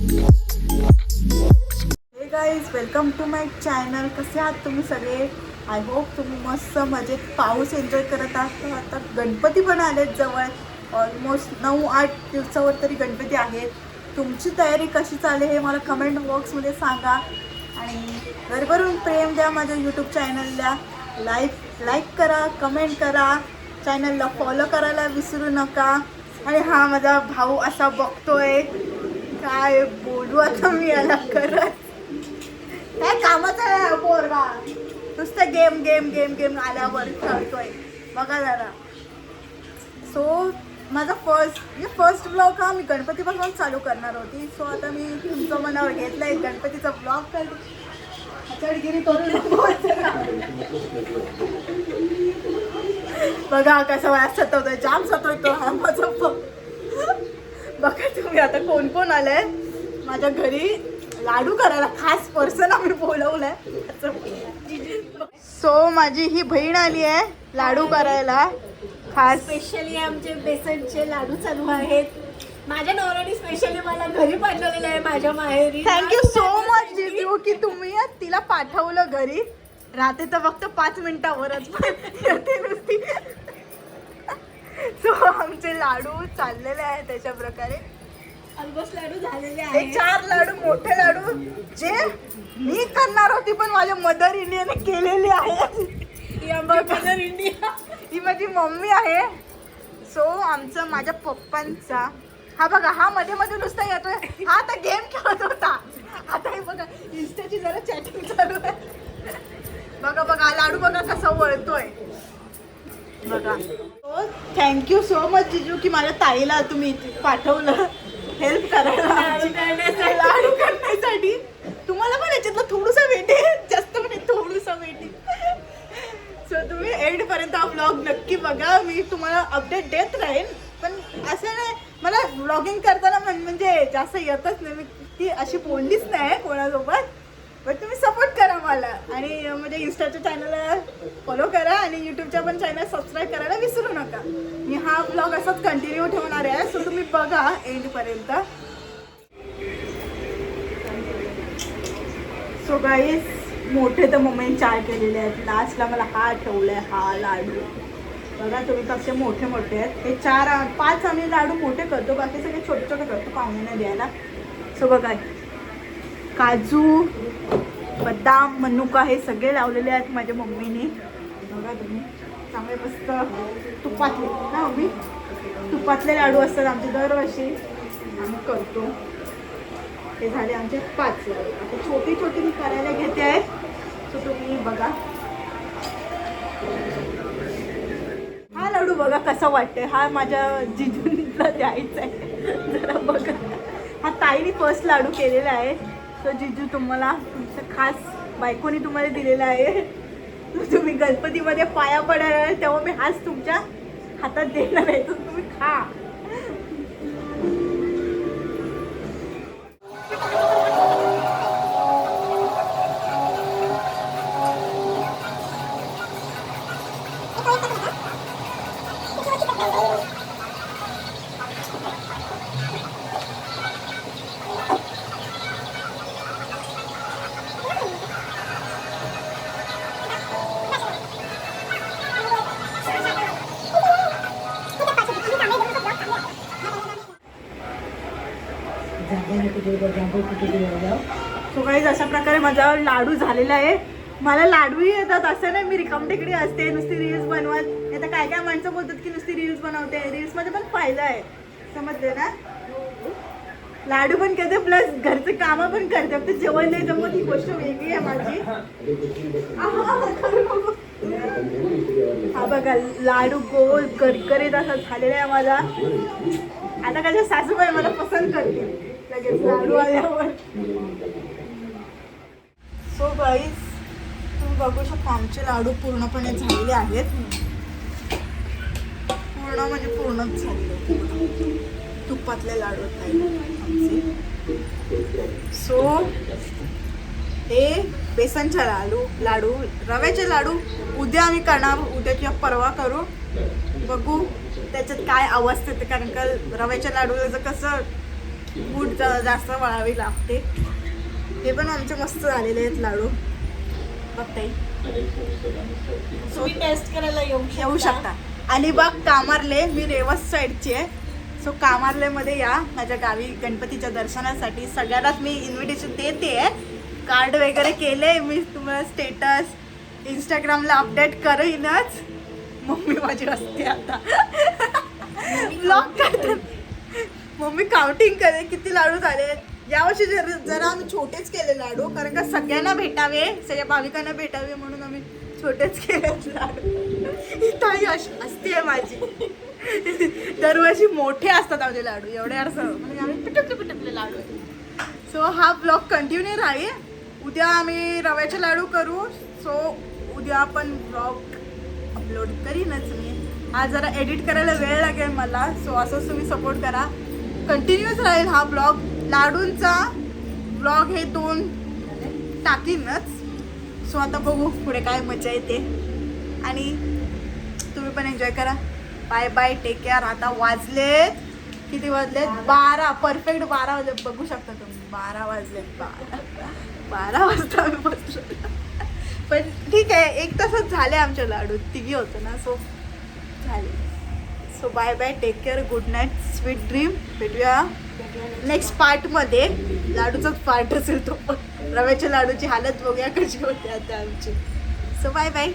हे guys, welcome to my channel. कसे आहात तुम्ही सगळे? आय होप तुम्ही मस्त मजेत पाऊस एन्जॉय करत आहात. आता गणपती पण आलेत जवळ. ऑलमोस्ट 9-8 दिवसावर तरी गणपती आहेत. तुमची तयारी कशी चालली हे मला कमेंट बॉक्समध्ये सांगा. आणि भरभरून प्रेम द्या माझ्या यूट्यूब चॅनलला. लाईक करा, कमेंट करा, चॅनलला फॉलो करायला विसरू नका. आणि हा माझा भाऊ असा बघतोय, काय बोलू आता मी याला करत. काय कामाचा आहे पोरगा, नुसतं गेम गेम गेम गेम आल्यावर खेळतोय बघा जरा. सो माझा फर्स्ट ब्लॉग हा मी गणपतीपासून चालू करणार होती. सो आता मी तुमचं मनावर घेतलंय गणपतीचा ब्लॉग करते. चढगिरी करू नको बघा कसं वाया सतवतोय, जाम सतवतो हा माझा. बघा तुम्ही आता कोण कोण आलंय माझ्या घरी लाडू करायला. खास पर्सन आम्ही बोलवलंय. सो माझी ही बहीण आली आहे लाडू करायला. खास स्पेशली आमचे बेसनचे लाडू चालू आहेत. माझ्या नवऱ्याने स्पेशली मला घरी पाठवलेलं आहे माझ्या माहेरी. थँक्यू सो मच जिजू की तुम्ही तिला पाठवलं घरी. राहते तर फक्त 5 मिनिटावरच येते नुसती. सो आमचे लाडू चाललेले आहेत त्याच्या प्रकारे. ऑलमोस्ट लाडू झालेले हे आहेत. 4 लाडू, मोठे लाडू जे मी करणार होती पण माझ्या मदर इंडियाने केलेली आहे. मदर इंडिया ही माझी मम्मी आहे. सो आमचं माझ्या पप्पांचा हा बघा, हा मध्ये मध्ये नुसता येतोय. हा आता गेम खेळत होता. आता हे बघा इंस्टाची जरा चॅटिंग चालू आहे. बघा बघा लाडू बघा कसा वळतोय बघा. थँक्यू सो मच जिजू की माझ्या ताईला तुम्ही पाठवलं हेल्प करायला लाडू करण्यासाठी. तुम्हाला पण याच्यातलं थोडंसं वेटे, जास्त पण थोडंसं वेटे. सो तुम्ही एंड पर्यंत हा ब्लॉग नक्की बघा. मी तुम्हाला अपडेट देत राहीन. पण असं नाही, मला ब्लॉगिंग करताना म्हणजे जास्त येतच नाही. मी ती अशी बोललीच नाही कोणासोबत. पण तुम्ही सपोर्ट करा मला. आणि म्हणजे इंस्टाच्या चॅनलला फॉलो करा आणि यूट्यूबच्या पण चॅनल सबस्क्राईब करायला विसरू नका. मी हा ब्लॉग असाच कंटिन्यू ठेवणार आहे. सो तुम्ही बघा एंडपर्यंत. सो गाईज, मोठे तर मम्मीने 4 केलेले आहेत. लास्टला मला हा ठेवलाय, हा लाडू बघा तुम्ही कसे मोठे मोठे आहेत. हे 4-5 आम्ही लाडू मोठे करतो, बाकी सगळे छोटे छोटे करतो पाहुण्यांना द्यायला. सो बघा काजू, बदाम, मनुका हे सगळे लावलेले आहेत माझ्या मम्मीने. बघा तुम्ही चांगले मस्त तुपातले ना मम्मी, तुपातले लाडू असतात आमचे दरवर्षी आम्ही करतो. हे झाले आमचे 5 लाडू. आता छोटी छोटी मी करायला घेते आहे. सो तुम्ही बघा हा लाडू बघा कसा वाटतंय. हा माझ्या जिजूला द्यायचा आहे जरा बघा. हा ताईने फर्स्ट लाडू केलेला आहे. सो जिजू तुम्हाला तुमचं खास बायकोनी तुम्हाला दिलेला आहे. तुम्ही गणपतीमध्ये पाया पडायला तेव्हा मी हाच तुमच्या हातात देणार आहे. तर तुम्ही खा. सो गाईज अशा प्रकारे माझा लाडू झालेला आहे. मला लाडूही येतात असं नाही मी रिकाम टेकडी असते नुसती रील्स बनवत. आता काय काय माणसं बोलतात की नुसती रील्स बनवते. रील्समध्ये पण फायदा आहे, समजले ना. लाडू पण करते प्लस घरचे कामं पण करते. फक्त जेवण नाही जमत ही गोष्ट वेगळी आहे माझी. हा बघा लाडू गोल करकरीत असा झालेला आहे माझा. आता कशा सासूबाई मला पसंत करते लगेच लाडू आल्यावर. सो गाईज तुम्ही बघू शकता आमचे लाडू पूर्णपणे झालेले आहेत. पूर्ण म्हणजे पूर्णच झालेले तुपातले लाडू आमचे. सो हे बेसनचे लाडू रव्याचे लाडू उद्या आम्ही करणार. उद्या किंवा परवा करू. बघू त्याच्यात काय अवस्था येते. कारण का रव्याच्या लाडूचं कसं कूट जास्त वळावी लागते. हे पण आमचे मस्त झालेले आहेत लाडू बघताई. तुम्ही टेस्ट करायला येऊ शकता. अलिबाग कामारले, मी रेवस साईडची आहे. सो कामारलेमध्ये या माझ्या गावी गणपतीच्या दर्शनासाठी. सगळ्यांनाच मी इन्व्हिटेशन देते आहे. कार्ड वगैरे केले मी, तुम्हाला स्टेटस इंस्टाग्रामला अपडेट करीनच. मम्मी माझी असते आता ब्लॉग करते. मम्मी काउंटिंग करे किती लाडू झाले. यावर्षी जरा आम्ही छोटेच केले लाडू, कारण का सगळ्यांना भेटावे, सगळ्या भाविकांना भेटावे म्हणून आम्ही छोटेच केले लाडू. ताई असते माझी. दरवर्षी मोठे असतात आमचे लाडू, एवढे असं म्हणजे आम्ही पिटकले लाडू. सो हा ब्लॉग कंटिन्यू राहील. उद्या आम्ही रव्याचे लाडू करू. सो उद्या आपण ब्लॉग अपलोड करीनच मी. आज जरा एडिट करायला वेळ लागेल मला. सो असंच तुम्ही सपोर्ट करा. कंटिन्यूच राहील हा ब्लॉग. लाडूंचा ब्लॉग हे 2 टाकीनच. सो आता बघू पुढे काय मजा येते. आणि तुम्ही पण एन्जॉय करा. Bye bye, take care. आता वाजलेत किती वाजलेत? 12. परफेक्ट 12 वाजले. बघू शकता तुम्ही 12 वाजलेत. 12 वाजता आम्ही बसलो. पण ठीक आहे, 1 तासच झाले आमचे लाडू. तिघी होतो ना, सो झाले. So bye bye, take care, good night, sweet dream. भेटूया नेक्स्ट पार्टमध्ये. लाडूचाच पार्ट असेल तो पण. रव्याच्या लाडूची हालत बघूया कशी होते आता आमची. So bye bye.